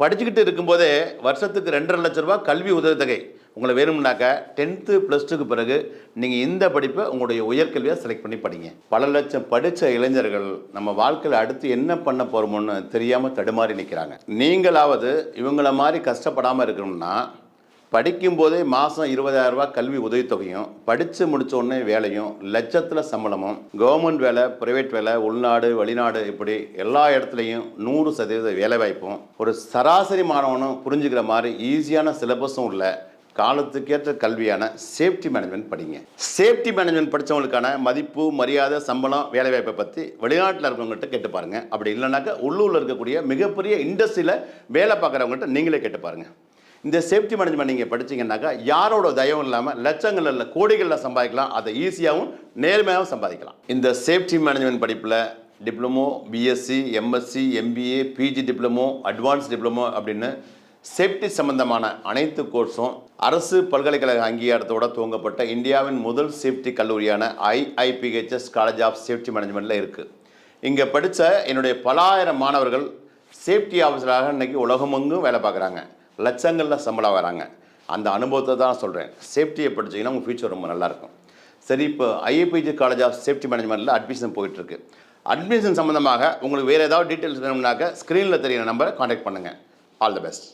படிச்சுக்கிட்டு இருக்கும்போதே வருஷத்துக்கு 2.5 லட்ச ரூபா கல்வி உதவித்தொகை உங்களை வேணும்னாக்கா 10th +2க்கு பிறகு நீங்கள் இந்த படிப்பை உங்களுடைய உயர்கல்வியாக செலக்ட் பண்ணி படிங்க. பல லட்சம் படித்த இளைஞர்கள் நம்ம வாழ்க்கையில் அடுத்து என்ன பண்ண போகிறோமோன்னு தெரியாமல் தடுமாறி நிற்கிறாங்க. நீங்களாவது இவங்கள மாதிரி கஷ்டப்படாமல் இருக்கணும்னா படிக்கும்போதே மாதம் 20,000 ரூபா கல்வி உதவித்தொகையும், படித்து முடித்த உடனே வேலையும், லட்சத்தில் சம்பளமும், கவர்மெண்ட் வேலை, ப்ரைவேட் வேலை, உள்நாடு வெளிநாடு இப்படி எல்லா இடத்துலையும் 100% வேலைவாய்ப்பும், ஒரு சராசரி மாணவனும் புரிஞ்சுக்கிற மாதிரி ஈஸியான சிலபஸும் உள்ள காலத்துக்கேற்ற கல்வியான சேஃப்டி மேனேஜ்மெண்ட் படிங்க. சேஃப்டி மேனேஜ்மெண்ட் படித்தவங்களுக்கான மதிப்பு, மரியாதை, சம்பளம், வேலைவாய்ப்பை பற்றி வெளிநாட்டில் இருக்கவங்ககிட்ட கேட்டு பாருங்கள். அப்படி இல்லைனாக்கா உள்ளூரில் இருக்கக்கூடிய மிகப்பெரிய இண்டஸ்ட்ரியில் வேலை பார்க்குறவங்ககிட்ட நீங்களே கேட்டு பாருங்கள். இந்த சேஃப்டி மேனேஜ்மெண்ட் நீங்கள் படிச்சிங்கன்னாக்கா யாரோட தயவும் இல்லாமல் லட்சங்கள் இல்லை கோடிகளில் சம்பாதிக்கலாம். அதை ஈஸியாகவும் நேர்மையாகவும் சம்பாதிக்கலாம். இந்த சேஃப்டி மேனேஜ்மெண்ட் படிப்பில் diploma, BSc, MSc, MBA, PG diploma, advance diploma அப்படின்னு சேஃப்டி சம்பந்தமான அனைத்து கோர்ஸும் அரசு பல்கலைக்கழக அங்கீகாரத்தோட துவங்கப்பட்ட இந்தியாவின் முதல் சேஃப்டி கல்லூரியான IIPHS காலேஜ் ஆஃப் சேஃப்டி மேனேஜ்மெண்ட்டில் இருக்குது. இங்கே படித்த என்னுடைய பல ஆயிரம் மாணவர்கள் சேஃப்டி ஆஃபீஸராக இன்றைக்கி உலகமெங்கும் வேலை பார்க்குறாங்க. லட்சங்களில் சம்பளம் வராங்க. அந்த அனுபவத்தை தான் சொல்கிறேன். சேஃப்டியை படிச்சிங்கன்னா உங்கள் ஃபியூச்சர் ரொம்ப நல்லாயிருக்கும். சரி, இப்போ IIPHS காலேஜ் ஆஃப் சேஃப்டி மேனேஜ்மெண்ட்டில் அட்மிஷன் போயிட்டுருக்கு. அட்மிஷன் சம்மந்தமாக உங்களுக்கு வேறு ஏதாவது டீட்டெயில்ஸ் வேணும்னாக்க ஸ்க்ரீனில் தெரியிற நம்பரை காண்டாக்ட் பண்ணுங்கள். All the best.